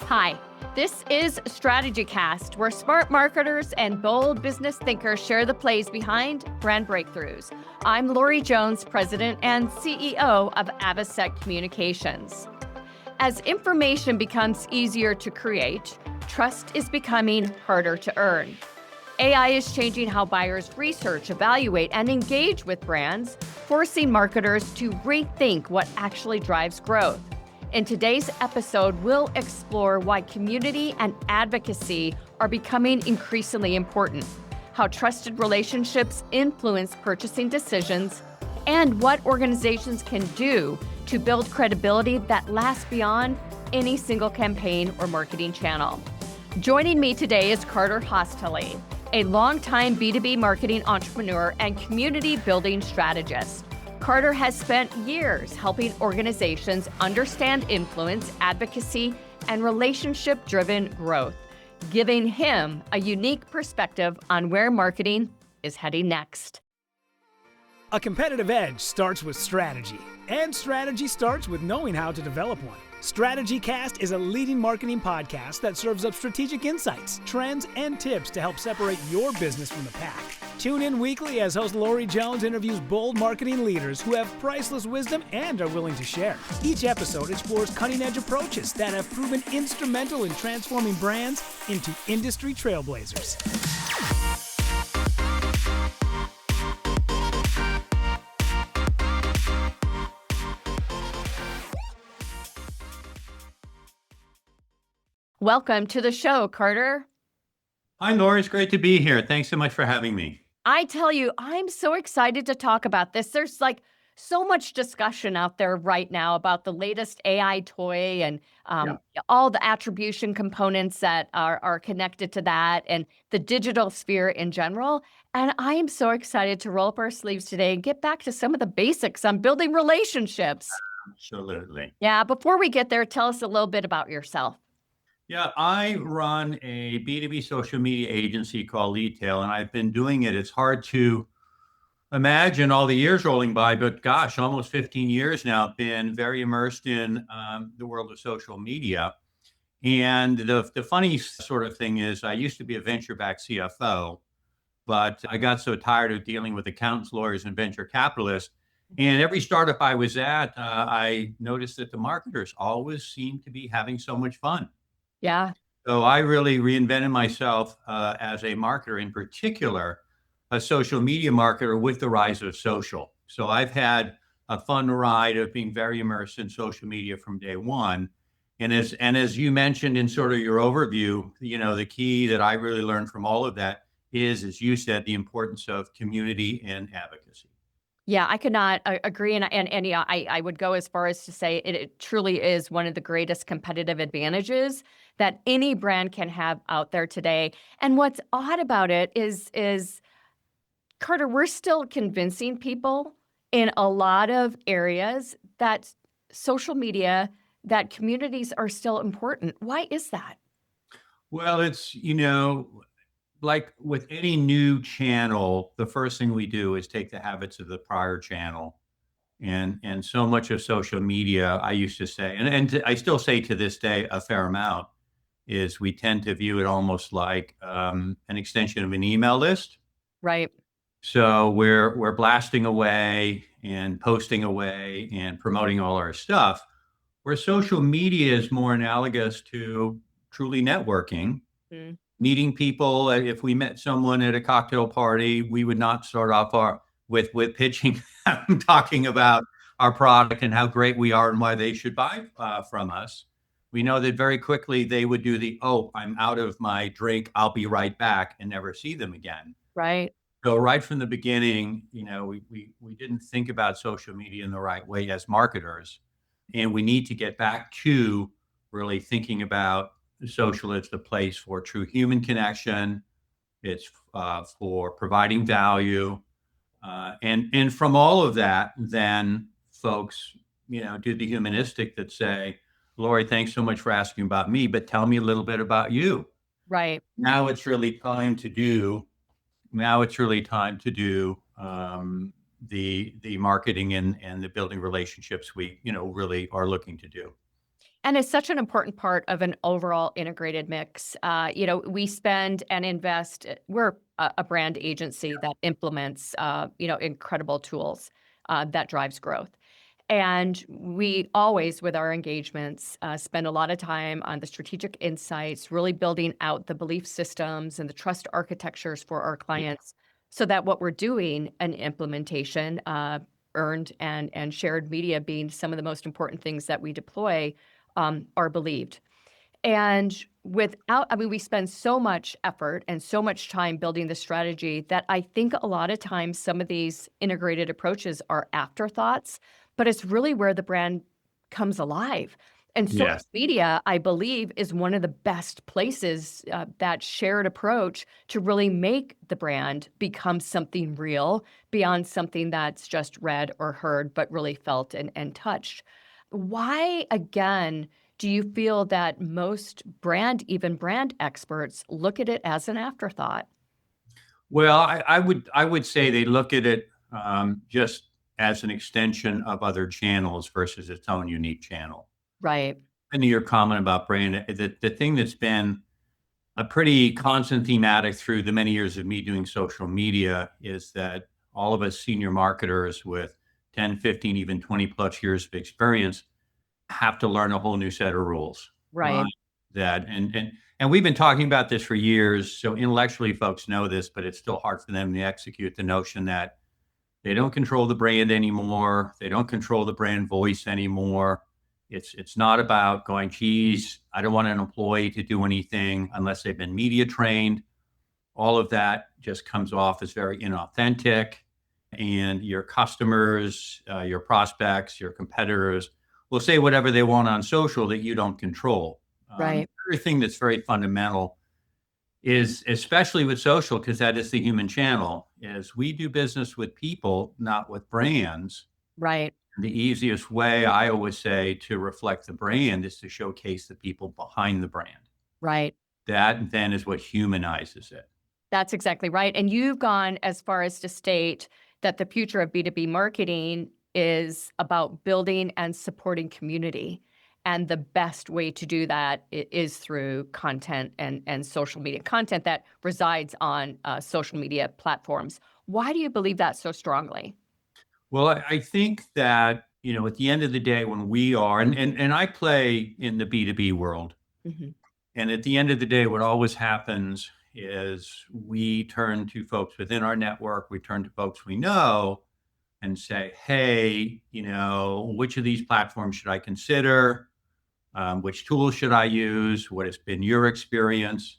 Hi, this is StrategyCast, where smart marketers and bold business thinkers share the plays behind brand breakthroughs. I'm Lori Jones, President and CEO of Avasec Communications. As information becomes easier to create, trust is becoming harder to earn. AI is changing how buyers research, evaluate, and engage with brands, forcing marketers to rethink what actually drives growth. In today's episode, we'll explore why community and advocacy are becoming increasingly important, how trusted relationships influence purchasing decisions, and what organizations can do to build credibility that lasts beyond any single campaign or marketing channel. Joining me today is Carter Hostelley, a longtime B2B marketing entrepreneur and community building strategist. Carter has spent years helping organizations understand influence, advocacy, and relationship-driven growth, giving him a unique perspective on where marketing is heading next. A competitive edge starts with strategy, and strategy starts with knowing how to develop one. StrategyCast is a leading marketing podcast that serves up strategic insights, trends, and tips to help separate your business from the pack. Tune in weekly as host Lori Jones interviews bold marketing leaders who have priceless wisdom and are willing to share. Each episode explores cutting-edge approaches that have proven instrumental in transforming brands into industry trailblazers. Welcome to the show, Carter. Hi, Laura. It's great to be here. Thanks so much for having me. I tell you, I'm so excited to talk about this. There's so much discussion out there right now about the latest AI toy and all the attribution components that are connected to that and the digital sphere in general. And I am so excited to roll up our sleeves today and get back to some of the basics on building relationships. Absolutely. Yeah, before we get there, tell us a little bit about yourself. Yeah, I run a B2B social media agency called Leadtail, and I've been doing it. It's hard to imagine all the years rolling by, but gosh, almost 15 years now. I've been very immersed in the world of social media. And the funny sort of thing is I used to be a venture-backed CFO, but I got so tired of dealing with accountants, lawyers, and venture capitalists. And every startup I was at, I noticed that the marketers always seemed to be having so much fun. Yeah. So I really reinvented myself as a marketer, in particular, a social media marketer with the rise of social. So I've had a fun ride of being very immersed in social media from day one. And as you mentioned in sort of your overview, the key that I really learned from all of that is, as you said, the importance of community and advocacy. Yeah, I could not agree. And yeah, I would go as far as to say it truly is one of the greatest competitive advantages that any brand can have out there today. And what's odd about it is Carter, we're still convincing people in a lot of areas that social media, that communities are still important. Why is that? Well, it's, like with any new channel, the first thing we do is take the habits of the prior channel. And so much of social media, I used to say, and I still say to this day a fair amount, is we tend to view it almost like an extension of an email list. Right. So we're blasting away and posting away and promoting all our stuff, where social media is more analogous to truly networking. Mm. Meeting people. If we met someone at a cocktail party, we would not start off with pitching, talking about our product and how great we are and why they should buy from us. We know that very quickly they would do "Oh, I'm out of my drink. I'll be right back," and never see them again. Right. So right from the beginning, we didn't think about social media in the right way as marketers, and we need to get back to really thinking about social as the place for true human connection. It's for providing value. And from all of that, then folks, do the humanistic that say, "Lori, thanks so much for asking about me, but tell me a little bit about you." Right. Now it's really time to do the marketing and the building relationships we, really are looking to do. And it's such an important part of an overall integrated mix. We spend and invest. We're a brand agency that implements, incredible tools that drives growth. And we always, with our engagements, spend a lot of time on the strategic insights, really building out the belief systems and the trust architectures for our clients so that what we're doing in implementation, earned and shared media being some of the most important things that we deploy, are believed. And we spend so much effort and so much time building the strategy that I think a lot of times some of these integrated approaches are afterthoughts, but it's really where the brand comes alive. And social Yes. media, I believe, is one of the best places, that shared approach to really make the brand become something real beyond something that's just read or heard, but really felt and touched. Why, again, do you feel that most even brand experts look at it as an afterthought? Well, I would say they look at it just as an extension of other channels versus its own unique channel. Right, And to your comment about brand, the thing that's been a pretty constant thematic through the many years of me doing social media is that all of us senior marketers with 10, 15, even 20 plus years of experience have to learn a whole new set of rules. right, Right. That and we've been talking about this for years. So intellectually, folks know this, but it's still hard for them to execute the notion that they don't control the brand anymore. They don't control the brand voice anymore. It's not about going, geez, I don't want an employee to do anything unless they've been media trained. All of that just comes off as very inauthentic. And your customers, your prospects, your competitors will say whatever they want on social that you don't control. right, Everything that's very fundamental is, especially with social, because that is the human channel, is we do business with people, not with brands. right, The easiest way I always say to reflect the brand is to showcase the people behind the brand. right. That then is what humanizes it. That's exactly right. And you've gone as far as to state that the future of B2B marketing is about building and supporting community. And the best way to do that is through content and social media content that resides on social media platforms. Why do you believe that so strongly? Well, I think that, at the end of the day, when we are, and I play in the B2B world, Hmm. and at the end of the day, what always happens is we turn to folks within our network, we turn to folks we know and say, hey, which of these platforms should I consider? Which tools should I use? What has been your experience?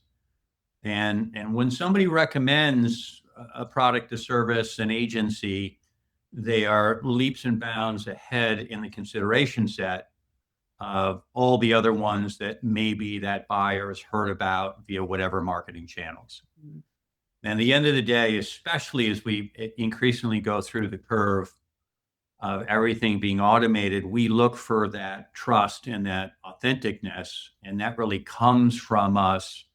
And when somebody recommends a product, a service, an agency, they are leaps and bounds ahead in the consideration set of all the other ones that maybe that buyer has heard about via whatever marketing channels. And at the end of the day, especially as we increasingly go through the curve of everything being automated, we look for that trust and that authenticness. And that really comes from us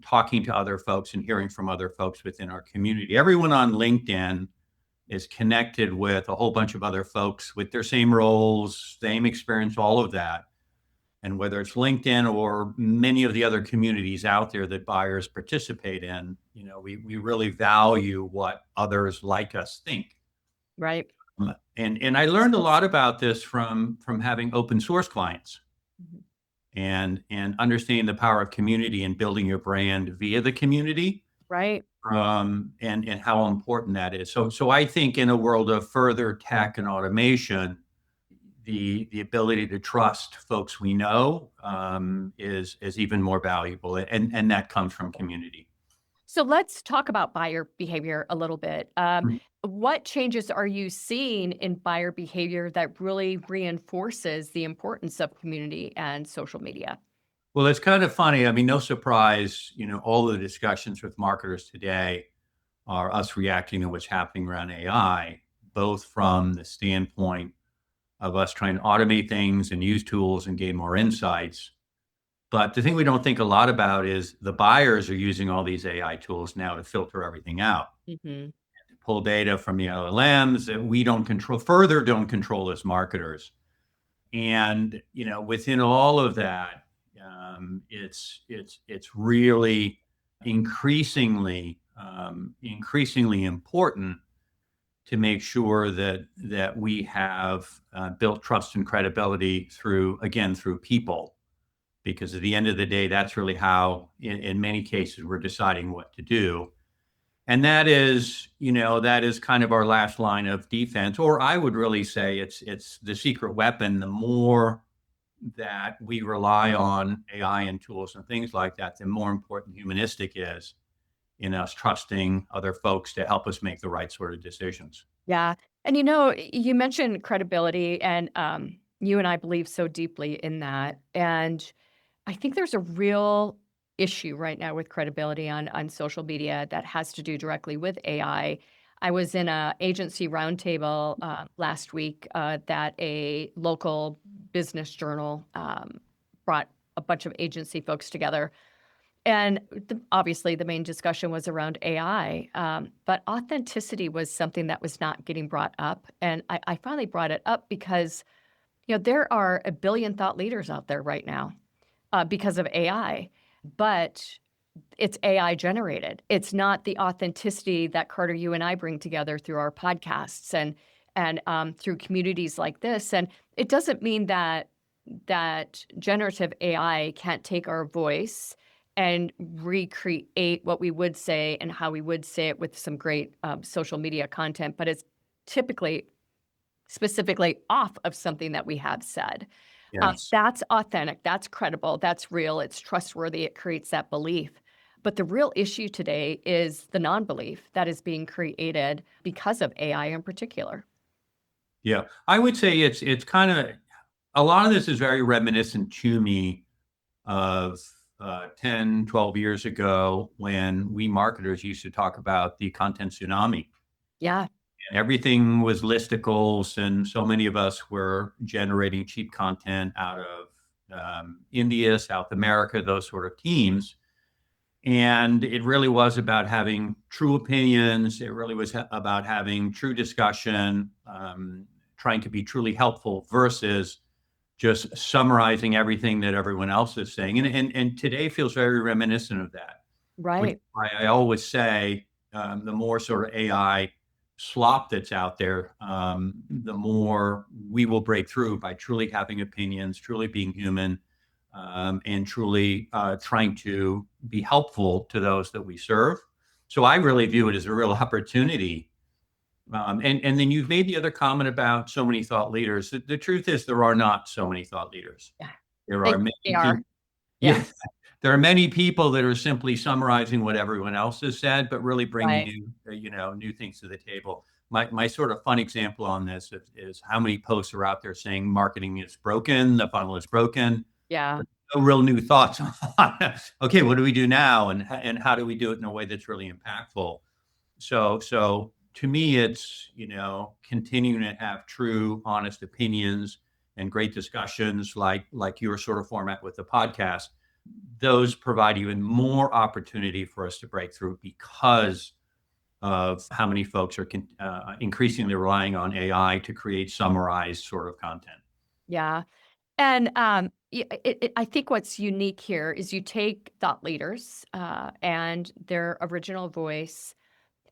talking to other folks and hearing from other folks within our community. Everyone on LinkedIn is connected with a whole bunch of other folks with their same roles, same experience, all of that. And whether it's LinkedIn or many of the other communities out there that buyers participate in, we really value what others like us think. Right. And I learned a lot about this from having open source clients Mhm. and understanding the power of community and building your brand via the community, Right. and how important that is. So I think in a world of further tech and automation, the ability to trust folks we know is even more valuable, and that comes from community. So let's talk about buyer behavior a little bit. What changes are you seeing in buyer behavior that really reinforces the importance of community and social media? Well, it's kind of funny. I mean, no surprise, all the discussions with marketers today are us reacting to what's happening around AI, both from the standpoint of us trying to automate things and use tools and gain more insights. But the thing we don't think a lot about is the buyers are using all these AI tools now to filter everything out, Hmm. to pull data from the LLMs that we don't control, further don't control as marketers. And within all of that, it's really increasingly important to make sure that we have built trust and credibility through people, because at the end of the day, that's really how, in many cases, we're deciding what to do. And that is kind of our last line of defense, or I would really say it's the secret weapon. The more that we rely on AI and tools and things like that, the more important humanistic is in us trusting other folks to help us make the right sort of decisions. Yeah. And you mentioned credibility, and you and I believe so deeply in that. And I think there's a real issue right now with credibility on social media that has to do directly with AI. I was in a agency roundtable last week that a local business journal brought a bunch of agency folks together. And obviously, the main discussion was around AI, but authenticity was something that was not getting brought up. And I finally brought it up because there are a billion thought leaders out there right now because of AI, but it's AI generated. It's not the authenticity that Carter, you and I bring together through our podcasts and through communities like this. And it doesn't mean that generative AI can't take our voice and recreate what we would say and how we would say it with some great social media content, but it's typically specifically off of something that we have said. Yes. That's authentic, that's credible, that's real, it's trustworthy, it creates that belief. But the real issue today is the non-belief that is being created because of AI in particular. Yeah. I would say it's kind of, a lot of this is very reminiscent to me of 10, 12 years ago when we marketers used to talk about the content tsunami. Yeah, And everything was listicles, and so many of us were generating cheap content out of India, South America, those sort of teams. And it really was about having true opinions. It really was about having true discussion, trying to be truly helpful versus just summarizing everything that everyone else is saying. And today feels very reminiscent of that, which right. I always say, the more sort of AI slop that's out there, the more we will break through by truly having opinions, truly being human, and truly trying to be helpful to those that we serve. So I really view it as a real opportunity. And then you've made the other comment about so many thought leaders. The truth is there are not so many thought leaders. Yeah, There they, are many they people. are. Yeah, Yeah, there are many people that are simply summarizing what everyone else has said, but really bringing right. new things to the table. My sort of fun example on this is how many posts are out there saying marketing is broken, the funnel is broken, Yeah. but no real new thoughts on, okay, what do we do now, and how do we do it in a way that's really impactful? So to me, it's continuing to have true, honest opinions and great discussions like your sort of format with the podcast. Those provide even more opportunity for us to break through because of how many folks are increasingly relying on AI to create summarized sort of content. Yeah. And I think what's unique here is you take thought leaders and their original voice,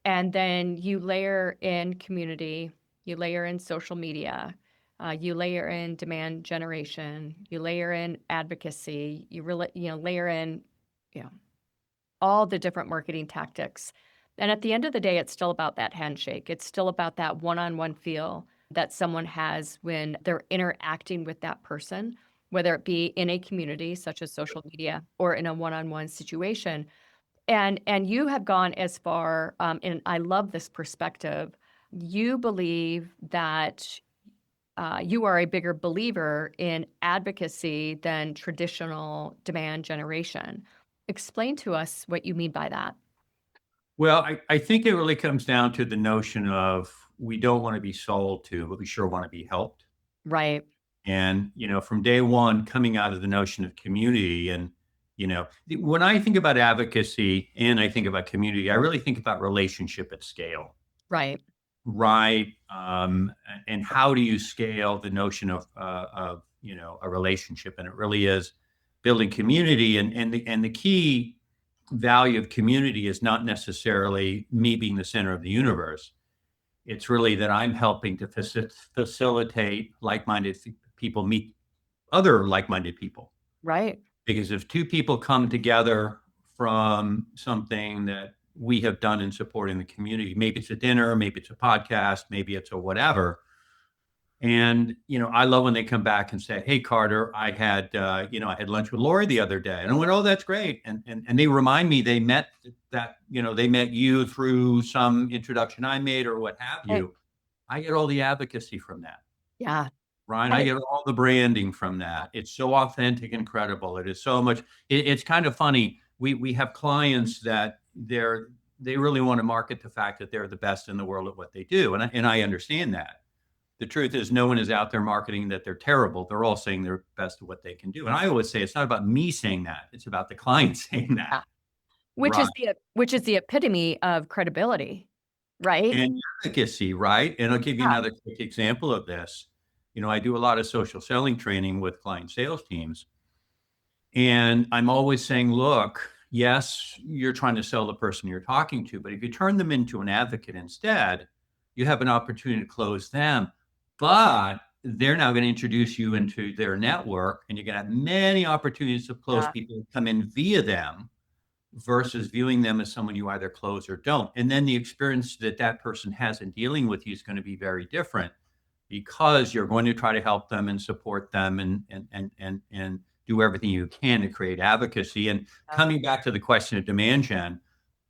and then you layer in community, you layer in social media, you layer in demand generation, you layer in advocacy, layer in, you know, all the different marketing tactics. And at the end of the day, it's still about that handshake. It's still about that one-on-one feel that someone has when they're interacting with that person, whether it be in a community such as social media or in a one-on-one situation. And you have gone as far, and I love this perspective. You believe that you are a bigger believer in advocacy than traditional demand generation. Explain to us what you mean by that. Well, I think it really comes down to the notion of we don't want to be sold to, but we sure want to be helped. Right, And, from day one, coming out of the notion of community, and, when I think about advocacy and I think about community, I really think about relationship at scale, right. right? And how do you scale the notion of a relationship, and it really is building community. And the key value of community is not necessarily me being the center of the universe. It's really that I'm helping to facilitate like-minded people meet other like-minded people. Right. Because if two people come together from something that we have done in supporting the community, maybe it's a dinner, maybe it's a podcast, maybe it's a whatever. And, I love when they come back and say, "Hey, Carter, I had lunch with Lori the other day." And I went, "Oh, that's great." And they remind me they met they met you through some introduction I made or what have Right. you. I get all the advocacy from that. Yeah. Ryan, I And get all the branding from that. It's so authentic and credible. It is so much. It's kind of funny. We have clients that they really want to market the fact that they're the best in the world at what they do, and I understand that. The truth is, no one is out there marketing that they're terrible. They're all saying they're best at what they can do. And I always say it's not about me saying that; it's about the client saying that. yeah, Right. which is the epitome of credibility, right? And advocacy, right? And I'll give you Yeah. another quick example of this. I do a lot of social selling training with client sales teams. And I'm always saying, look, yes, you're trying to sell the person you're talking to, but if you turn them into an advocate instead, you have an opportunity to close them. But they're now going to introduce you into their network, and you're going to have many opportunities to close Yeah. people who come in via them versus viewing them as someone you either close or don't. And then the experience that person has in dealing with you is going to be very different because you're going to try to help them and support them and do everything you can to create advocacy. And coming back to the question of demand gen,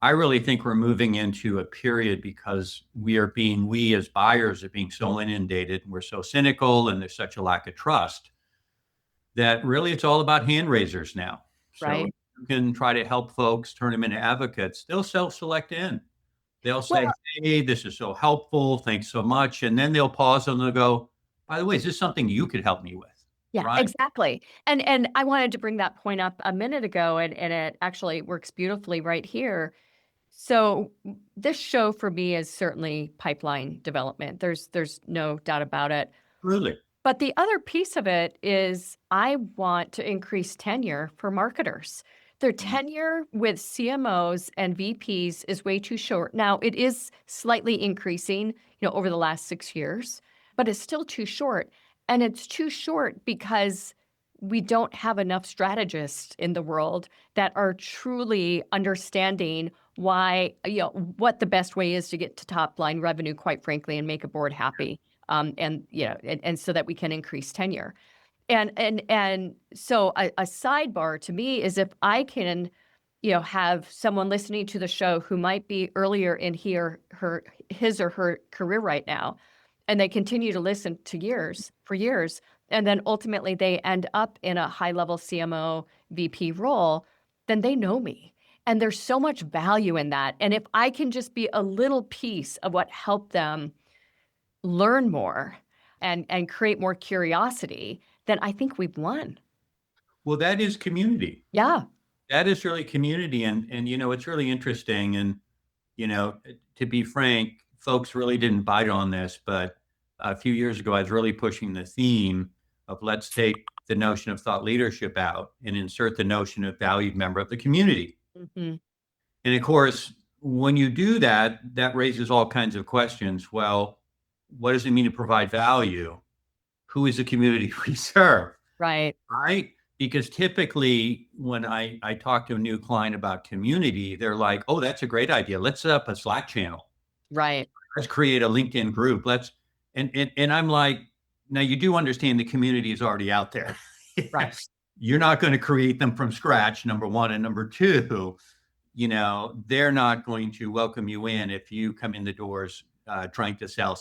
I really think we're moving into a period because we as buyers are being so inundated and we're so cynical and there's such a lack of trust that really it's all about hand raisers now. So Right. you can try to help folks, turn them into advocates. They'll self-select in. They'll say, Well, "Hey, this is so helpful. Thanks so much." And then they'll pause and they'll go, "By the way, is this something you could help me with?" yeah, Right? exactly. And I wanted to bring that point up a minute ago, and it actually works beautifully right here. So this show for me is certainly pipeline development. There's no doubt about it. Really. But the other piece of it is I want to increase tenure for marketers. Their tenure with CMOs and VPs is way too short. Now, it is slightly increasing, over the last 6 years, but it's still too short. And it's too short because we don't have enough strategists in the world that are truly understanding why, what the best way is to get to top line revenue, quite frankly, and make a board happy. And so that we can increase tenure. And so a sidebar to me is if I can, have someone listening to the show who might be earlier in his or her career right now, and they continue to listen for years, and then ultimately they end up in a high-level CMO VP role, then they know me. And there's so much value in that. And if I can just be a little piece of what helped them learn more and create more curiosity, then I think we've won. Well, that is community. Yeah. That is really community. And it's really interesting. And, to be frank, folks really didn't bite on this, but a few years ago, I was really pushing the theme of let's take the notion of thought leadership out and insert the notion of valued member of the community. Mhm. And of course, when you do that, that raises all kinds of questions. Well, what does it mean to provide value? Who is the community we serve? Right. Right? Because typically when I talk to a new client about community, they're like, "Oh, that's a great idea. Let's set up a Slack channel. Right. Let's create a LinkedIn group. And I'm like, now you do understand the community is already out there. Right. You're not going to create them from scratch, number one. And number two, they're not going to welcome you in if you come in the doors trying to sell.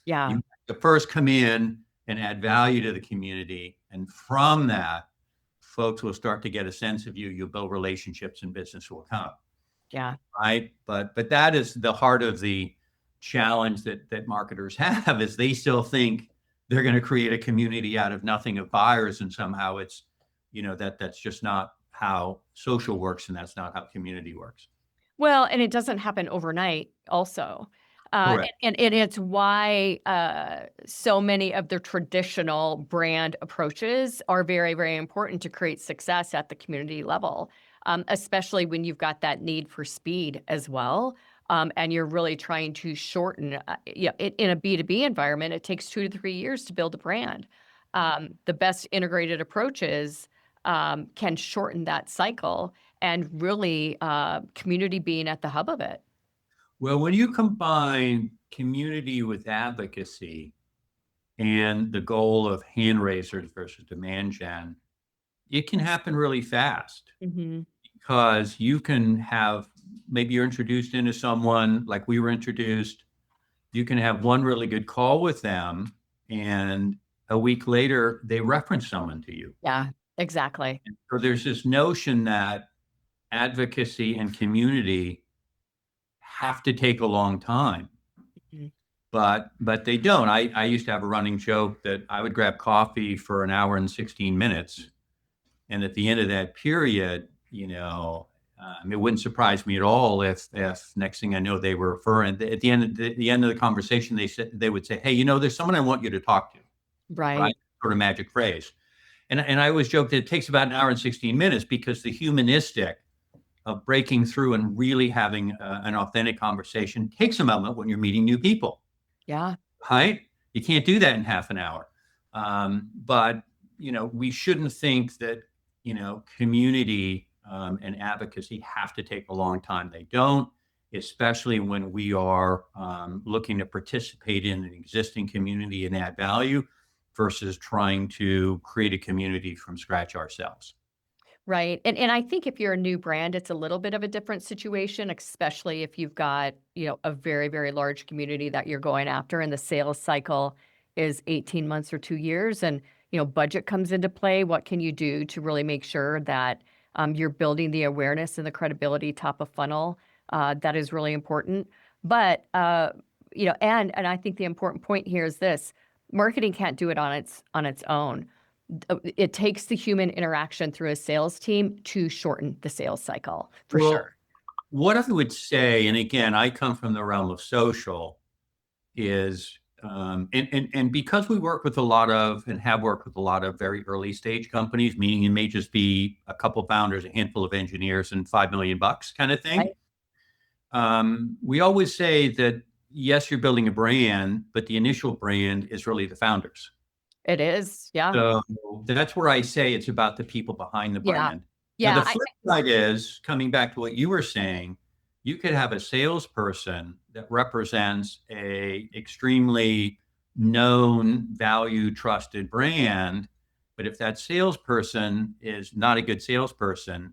Yeah. You have to first come in and add value to the community. And from that, folks will start to get a sense of you. You'll build relationships and business will come. Yeah. Right. But that is the heart of the challenge that marketers have is they still think they're going to create a community out of nothing of buyers. And somehow it's, that's just not how social works. And that's not how community works. Well, and it doesn't happen overnight also. Correct. And it's why so many of the traditional brand approaches are very, very important to create success at the community level, especially when you've got that need for speed as well. And you're really trying to shorten, in a B2B environment, it takes 2 to 3 years to build a brand. The best integrated approaches can shorten that cycle and really community being at the hub of it. Well, when you combine community with advocacy and the goal of hand raisers versus demand gen, it can happen really fast Mm-hmm. because you can have, maybe you're introduced into someone like we were introduced. You can have one really good call with them, and a week later, they reference someone to you. Yeah, exactly. So there's this notion that advocacy and community have to take a long time. Mhm. But they don't. I used to have a running joke that I would grab coffee for an hour and 16 minutes. And at the end of that period, it wouldn't surprise me at all if next thing I know they were referring at the end of the conversation, they would say, hey, there's someone I want you to talk to, right? Right. Sort of magic phrase. And I always joke that it takes about an hour and 16 minutes because the humanistic of breaking through and really having an authentic conversation takes a moment when you're meeting new people. Yeah. Right? You can't do that in half an hour. But, we shouldn't think that, community and advocacy have to take a long time. They don't, especially when we are looking to participate in an existing community and add value versus trying to create a community from scratch ourselves. Right. And I think if you're a new brand, it's a little bit of a different situation, especially if you've got, a very, very large community that you're going after and the sales cycle is 18 months or 2 years. And, budget comes into play. What can you do to really make sure that you're building the awareness and the credibility top of funnel? That is really important. But, and I think the important point here is this: marketing can't do it on its own. It takes the human interaction through a sales team to shorten the sales cycle, for Well, sure. what I would say, and again, I come from the realm of social, is and because we work with a lot of and have worked with a lot of very early stage companies, meaning it may just be a couple founders, a handful of engineers, and $5 million kind of thing. Right? We always say that yes, you're building a brand, but the initial brand is really the founders. It is. Yeah. So that's where I say it's about the people behind the Yeah. brand. Now, Yeah. the flip side is coming back to what you were saying, you could have a salesperson that represents a extremely known, valued, trusted brand. But if that salesperson is not a good salesperson,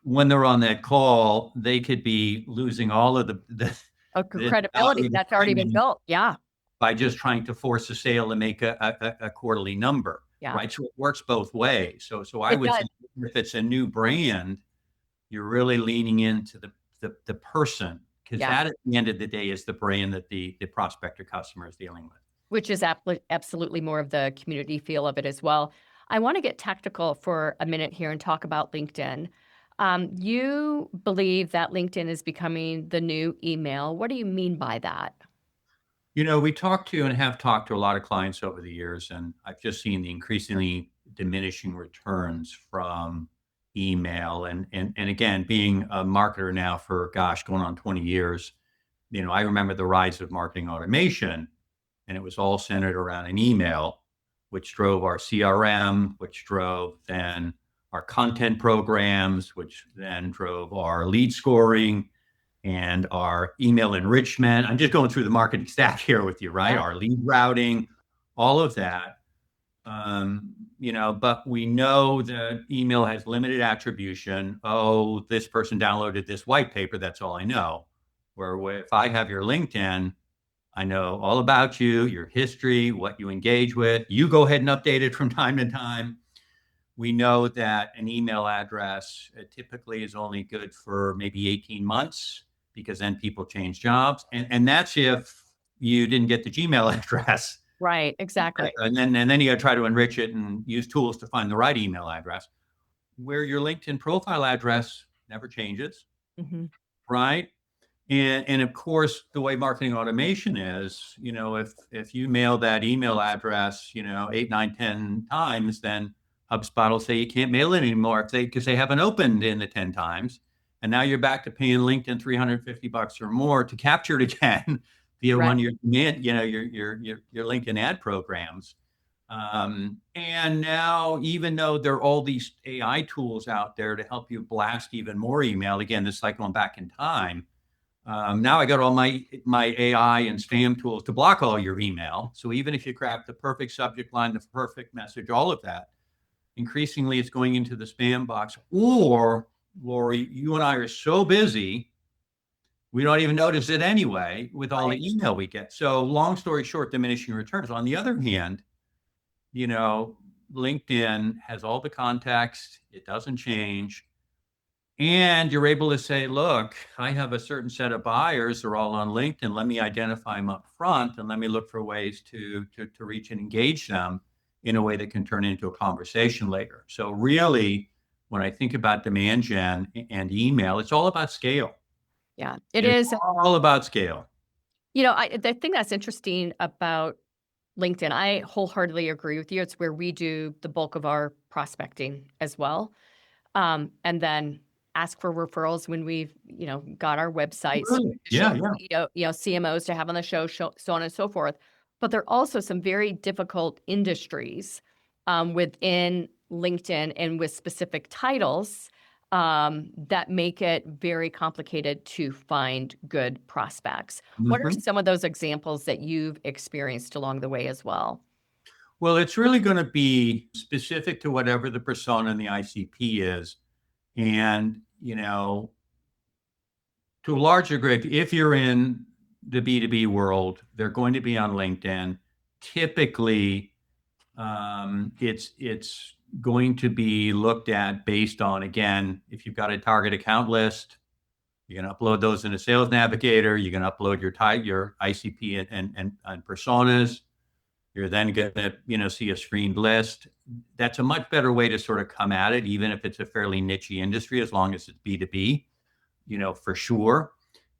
when they're on that call, they could be losing all of the Credibility value that's already been behind built. Yeah. by just trying to force a sale and make a quarterly number, Yeah. right? So it works both ways. So I It would does. say if it's a new brand, you're really leaning into the person, because Yeah. that at the end of the day is the brand that the prospect or customer is dealing with. Which is absolutely more of the community feel of it as well. I want to get tactical for a minute here and talk about LinkedIn. You believe that LinkedIn is becoming the new email. What do you mean by that? We talked to and have talked to a lot of clients over the years, and I've just seen the increasingly diminishing returns from email. And again, being a marketer now for, gosh, going on 20 years, I remember the rise of marketing automation, and it was all centered around an email, which drove our CRM, which drove then our content programs, which then drove our lead scoring and our email enrichment. I'm just going through the marketing stack here with you, right? Yeah. Our lead routing, all of that. But we know that email has limited attribution. Oh, this person downloaded this white paper. That's all I know. Where if I have your LinkedIn, I know all about you, your history, what you engage with. You go ahead and update it from time to time. We know that an email address typically is only good for maybe 18 months because then people change jobs. And that's if you didn't get the Gmail address. Right. Exactly. And then you got to try to enrich it and use tools to find the right email address, where your LinkedIn profile address never changes, Mm-hmm. right? And of course, the way marketing automation is, if you mail that email address, 8, 9, 10 times, then HubSpot will say you can't mail it anymore because they haven't opened in the 10 times. And now you're back to paying LinkedIn $350 or more to capture it again via Right. one of your LinkedIn ad programs. And now, even though there are all these AI tools out there to help you blast even more email, again, this is like going back in time. Now I got all my AI and spam tools to block all your email. So even if you craft the perfect subject line, the perfect message, all of that, increasingly it's going into the spam box. Or, Lori, you and I are so busy, we don't even notice it anyway with all the email we get. So long story short, diminishing returns. On the other hand, LinkedIn has all the context. It doesn't change. And you're able to say, look, I have a certain set of buyers. They're all on LinkedIn. Let me identify them up front and let me look for ways to reach and engage them in a way that can turn into a conversation later. So really, when I think about demand gen and email, it's all about scale. Yeah, it's all about scale. The thing that's interesting about LinkedIn, I wholeheartedly agree with you. It's where we do the bulk of our prospecting as well. And then ask for referrals when we've, got our websites, Really? Yeah. CMOs to have on the show, so on and so forth. But there are also some very difficult industries within LinkedIn and with specific titles that make it very complicated to find good prospects. What are some of those examples that you've experienced along the way as well? Well, it's really going to be specific to whatever the persona in the ICP is. And, to a large degree, if you're in the B2B world, they're going to be on LinkedIn. Typically, it's going to be looked at based on, again, if you've got a target account list, you're going to upload those in a Sales Navigator. You're going to upload your ICP and personas. You're then going to, see a screened list. That's a much better way to sort of come at it, even if it's a fairly niche industry, as long as it's B2B, for sure.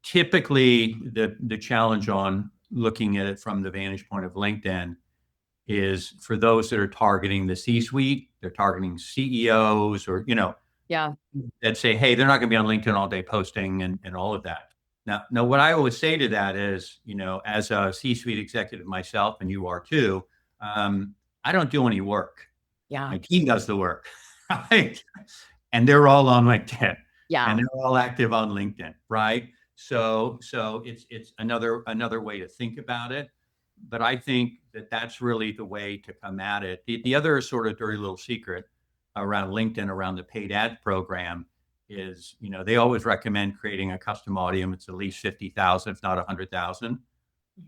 Typically, the challenge on looking at it from the vantage point of LinkedIn is for those that are targeting the C-suite, they're targeting CEOs or, that say, hey, they're not going to be on LinkedIn all day posting and all of that. Now, what I always say to that is, as a C-suite executive myself, and you are too, I don't do any work. Yeah. My team does the work, right? And they're all on LinkedIn. Yeah. And they're all active on LinkedIn, right? So it's another way to think about it. But I think that's really the way to come at it. The other sort of dirty little secret around LinkedIn, around the paid ad program, is, they always recommend creating a custom audience, at least 50,000, if not 100,000.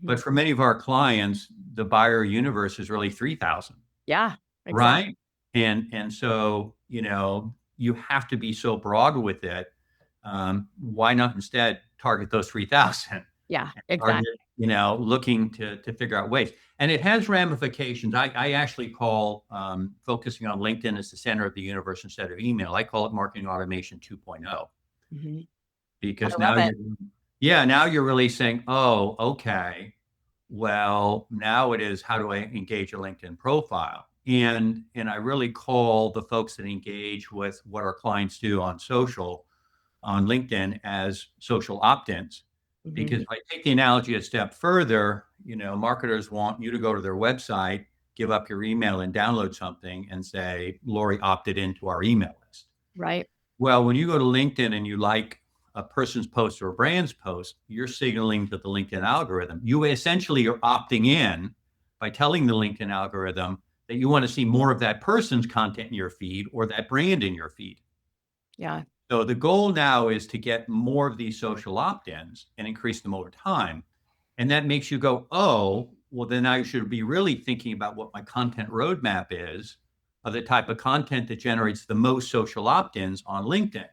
But for many of our clients, the buyer universe is really 3,000. Yeah, exactly. Right. And so, you have to be so broad with it. Why not instead target those 3,000? Yeah, exactly. Looking to figure out ways. And it has ramifications. I actually call focusing on LinkedIn as the center of the universe instead of email. I call it marketing automation 2.0. Because now you're really saying, oh, okay, well, now it is, how do I engage a LinkedIn profile? And I really call the folks that engage with what our clients do on LinkedIn as social opt-ins. Because if I take the analogy a step further, marketers want you to go to their website, give up your email and download something and say, Lori opted into our email list. Right. Well, when you go to LinkedIn and you like a person's post or a brand's post, you're signaling to the LinkedIn algorithm. You essentially are opting in by telling the LinkedIn algorithm that you want to see more of that person's content in your feed or that brand in your feed. Yeah. So the goal now is to get more of these social opt-ins and increase them over time. And that makes you go, oh, well, then I should be really thinking about what my content roadmap is of the type of content that generates the most social opt-ins on LinkedIn.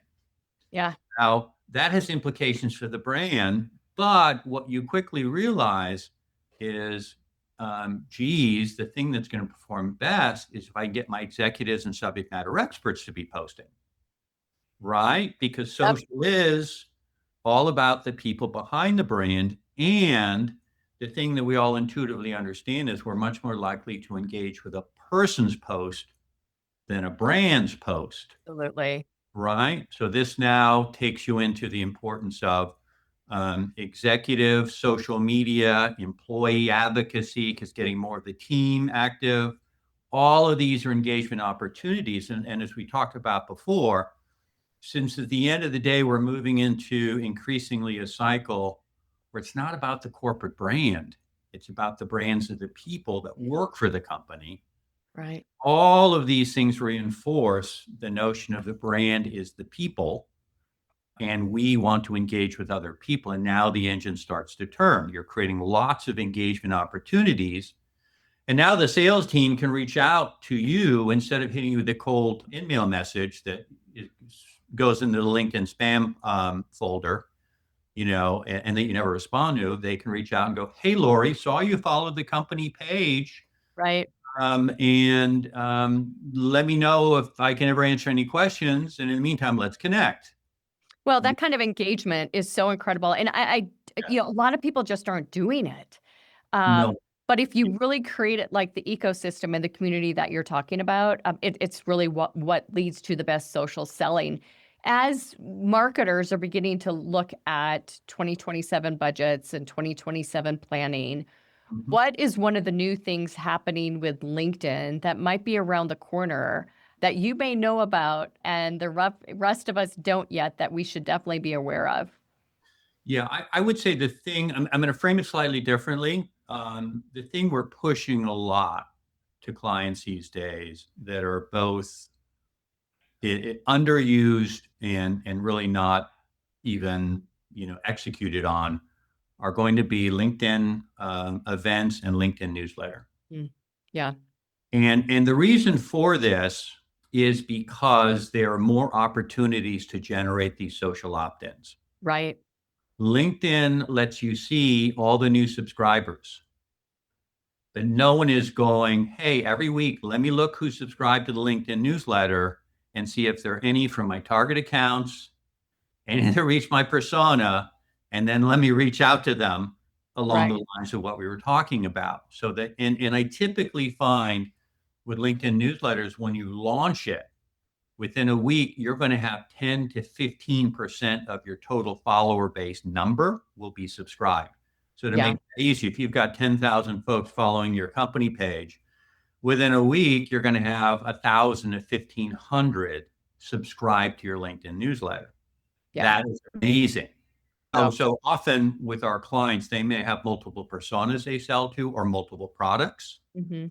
Yeah. Now, that has implications for the brand, but what you quickly realize is, the thing that's going to perform best is if I get my executives and subject matter experts to be posting. Right? Because social is all about the people behind the brand. And the thing that we all intuitively understand is we're much more likely to engage with a person's post than a brand's post, Absolutely. right? So this now takes you into the importance of executive, social media, employee advocacy, because getting more of the team active. All of these are engagement opportunities. And as we talked about before, since at the end of the day, we're moving into increasingly a cycle where it's not about the corporate brand, it's about the brands of the people that work for the company. Right. All of these things reinforce the notion of the brand is the people, and we want to engage with other people. And now the engine starts to turn. You're creating lots of engagement opportunities. And now the sales team can reach out to you instead of hitting you with a cold email message that goes into the LinkedIn spam folder, and that you never respond to. They can reach out and go, "Hey, Lori, saw you followed the company page. Right. And let me know if I can ever answer any questions. And in the meantime, let's connect." Well, that kind of engagement is so incredible. And a lot of people just aren't doing it. No. But if you really create it like the ecosystem and the community that you're talking about, it's really what leads to the best social selling. As marketers are beginning to look at 2027 budgets and 2027 planning, Mhm. what is one of the new things happening with LinkedIn that might be around the corner that you may know about and the rest of us don't yet that we should definitely be aware of? Yeah, I would say the thing, I'm going to frame it slightly differently. The thing we're pushing a lot to clients these days that are both underused and really not even executed on are going to be LinkedIn events and LinkedIn newsletter. Mm. Yeah. And the reason for this is because there are more opportunities to generate these social opt-ins. Right. LinkedIn lets you see all the new subscribers, but no one is going, "Hey, every week, let me look who subscribed to the LinkedIn newsletter and see if there are any from my target accounts and to reach my persona, and then let me reach out to them along Right. the lines of what we were talking about." So that, and I typically find with LinkedIn newsletters, when you launch it, within a week, you're going to have 10 to 15% of your total follower base number will be subscribed. So to Yeah. make it easy, if you've got 10,000 folks following your company page, within a week, you're going to have 1,000 to 1,500 subscribe to your LinkedIn newsletter. Yeah. That is amazing. Yeah. So often with our clients, they may have multiple personas they sell to or multiple products. Hmm.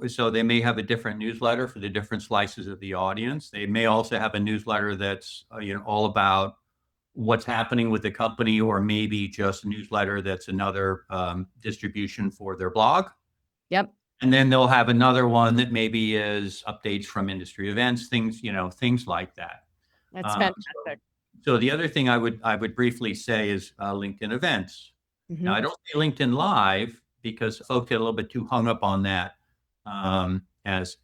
So they may have a different newsletter for the different slices of the audience. They may also have a newsletter that's all about what's happening with the company, or maybe just a newsletter that's another distribution for their blog. Yep. And then they'll have another one that maybe is updates from industry events, things like that. That's Um, fantastic. so the other thing I would briefly say is LinkedIn events. Now, Hmm. I don't say LinkedIn Live because folks get a little bit too hung up on that. As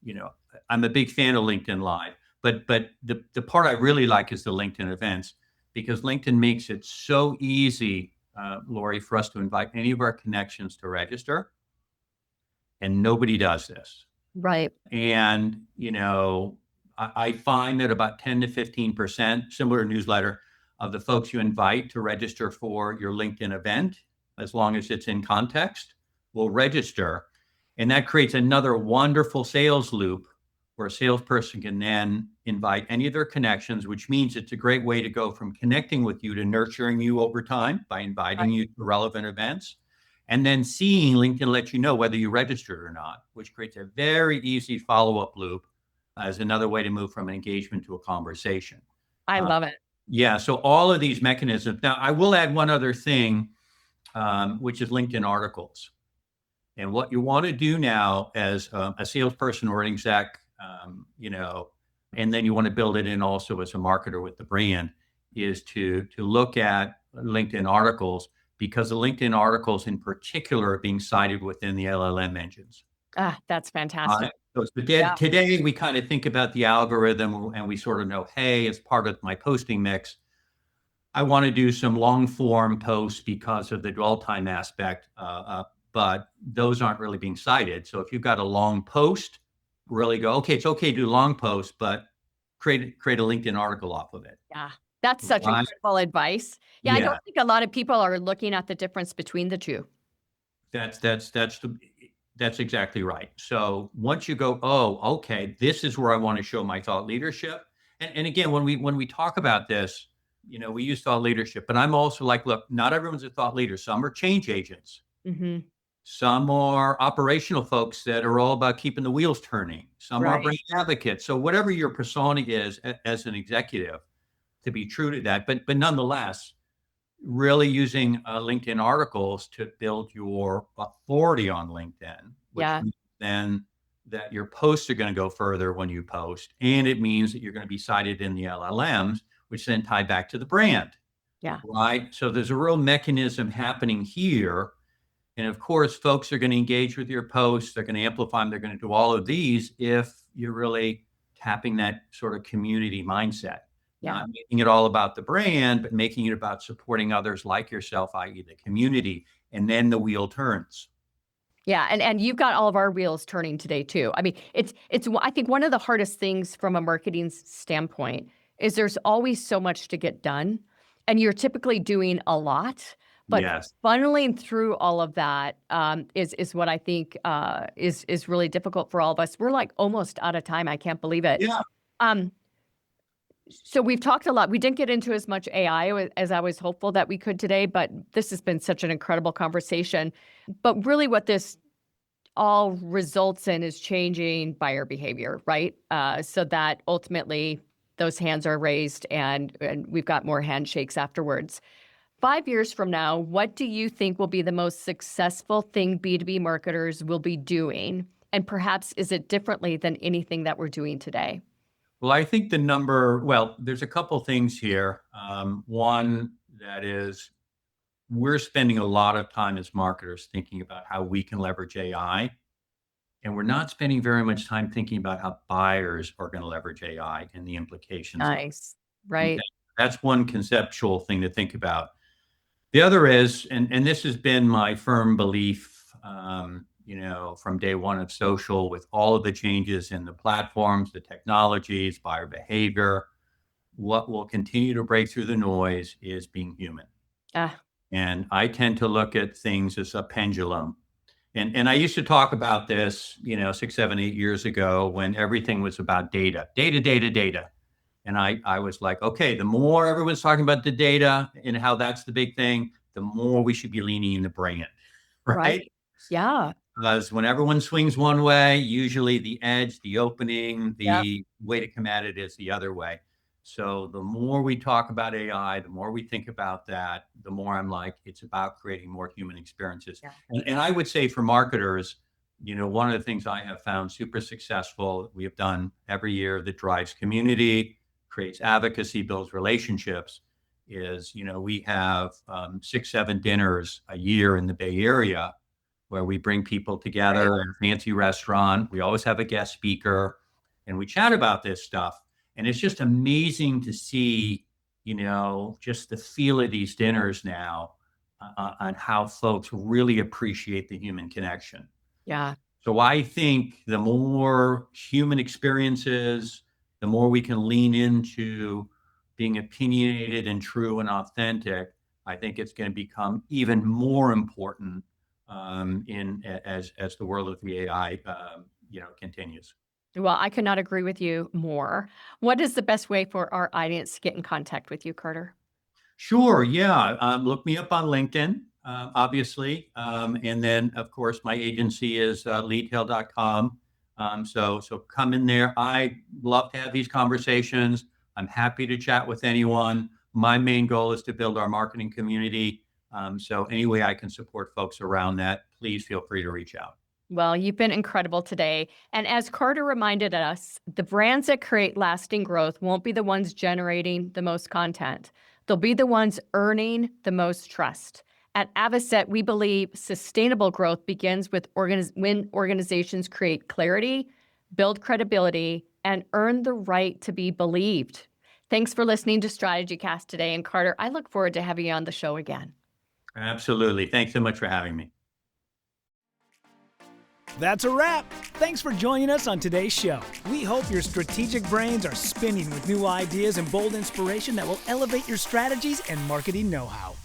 you know, I'm a big fan of LinkedIn Live, but the part I really like is the LinkedIn events, because LinkedIn makes it so easy, Lori, for us to invite any of our connections to register, and nobody does this. Right. And I find that about 10 to 15%, similar newsletter, of the folks you invite to register for your LinkedIn event, as long as it's in context, will register. And that creates another wonderful sales loop where a salesperson can then invite any of their connections, which means it's a great way to go from connecting with you to nurturing you over time by inviting you to relevant events. And then seeing LinkedIn let you know whether you registered or not, which creates a very easy follow-up loop as another way to move from an engagement to a conversation. I Uh, love it. yeah, so all of these mechanisms. Now, I will add one other thing, which is LinkedIn articles. And what you want to do now as a salesperson or an exec, and then you want to build it in also as a marketer with the brand, is to look at LinkedIn articles, because the LinkedIn articles in particular are being cited within the LLM engines. That's fantastic. So Yeah. today we kind of think about the algorithm and we sort of know, hey, it's part of my posting mix. I want to do some long form posts because of the dwell time aspect, but those aren't really being cited. So if you've got a long post, really go, okay, it's okay to do long posts, but create a LinkedIn article off of it. Yeah, that's such Right? incredible advice. Yeah, I Yeah, don't think a lot of people are looking at the difference between the two. that's that's that's the that's exactly right. So once you go, oh, okay, this is where I want to show my thought leadership. And again, when we talk about this, we use thought leadership, but I'm also like, look, not everyone's a thought leader. Some are change agents. Hmm. Some are operational folks that are all about keeping the wheels turning. Some are Right. brand advocates. So whatever your persona is as an executive, to be true to that, but nonetheless, really using LinkedIn articles to build your authority on LinkedIn, which Yeah. means then that your posts are going to go further when you post, and it means that you're going to be cited in the LLMs, which then tie back to the brand, Yeah. right? So there's a real mechanism happening here. And of course, folks are going to engage with your posts. They're going to amplify them. They're going to do all of these if you're really tapping that sort of community mindset, Yeah. not making it all about the brand, but making it about supporting others like yourself, i.e., the community. And then the wheel turns. Yeah, and you've got all of our wheels turning today too. I mean, it's I think one of the hardest things from a marketing standpoint is there's always so much to get done, and you're typically doing a lot, but Yes. funneling through all of that is what I think is really difficult for all of us. We're like almost out of time. I can't believe it. Yeah. Um, so we've talked a lot. We didn't get into as much AI as I was hopeful that we could today, but this has been such an incredible conversation. But really, what this all results in is changing buyer behavior, right? So that ultimately those hands are raised and we've got more handshakes afterwards. 5 years from now, what do you think will be the most successful thing B2B marketers will be doing? And perhaps is it differently than anything that we're doing today? Well, I think there's a couple things here. One that is, we're spending a lot of time as marketers thinking about how we can leverage AI. And we're not spending very much time thinking about how buyers are going to leverage AI and the implications of Nice. it. Okay. Right. That's one conceptual thing to think about. The other is, and this has been my firm belief, from day one of social, with all of the changes in the platforms, the technologies, buyer behavior, what will continue to break through the noise is being human. Ah, And I tend to look at things as a pendulum. And I used to talk about this, 6, 7, 8 years ago when everything was about data, data, data, data. And I was like, okay, the more everyone's talking about the data and how that's the big thing, the more we should be leaning into brand, right. right? Yeah. Because when everyone swings one way, usually the edge, the opening, Yep. the way to come at it is the other way. So the more we talk about AI, the more we think about that, the more I'm like, it's about creating more human experiences. Yeah. And I would say for marketers, one of the things I have found super successful, we have done every year that drives community, creates advocacy, builds relationships, is, we have 6, 7 dinners a year in the Bay Area where we bring people Right. together in a fancy restaurant. We always have a guest speaker and we chat about this stuff. And it's just amazing to see, just the feel of these dinners now on how folks really appreciate the human connection. Yeah. So I think the more human experiences, the more we can lean into being opinionated and true and authentic. I think it's going to become even more important as the world of the AI continues. Well, I could not agree with you more. What is the best way for our audience to get in contact with you, Carter? Sure. Yeah. Look me up on LinkedIn, obviously. And then, of course, my agency is leadtail.com. So come in there. I love to have these conversations. I'm happy to chat with anyone. My main goal is to build our marketing community. So any way I can support folks around that, please feel free to reach out. Well, you've been incredible today. And as Carter reminded us, the brands that create lasting growth won't be the ones generating the most content. They'll be the ones earning the most trust. At Avocet, we believe sustainable growth begins with when organizations create clarity, build credibility, and earn the right to be believed. Thanks for listening to StrategyCast today. And Carter, I look forward to having you on the show again. Absolutely. Thanks so much for having me. That's a wrap. Thanks for joining us on today's show. We hope your strategic brains are spinning with new ideas and bold inspiration that will elevate your strategies and marketing know-how.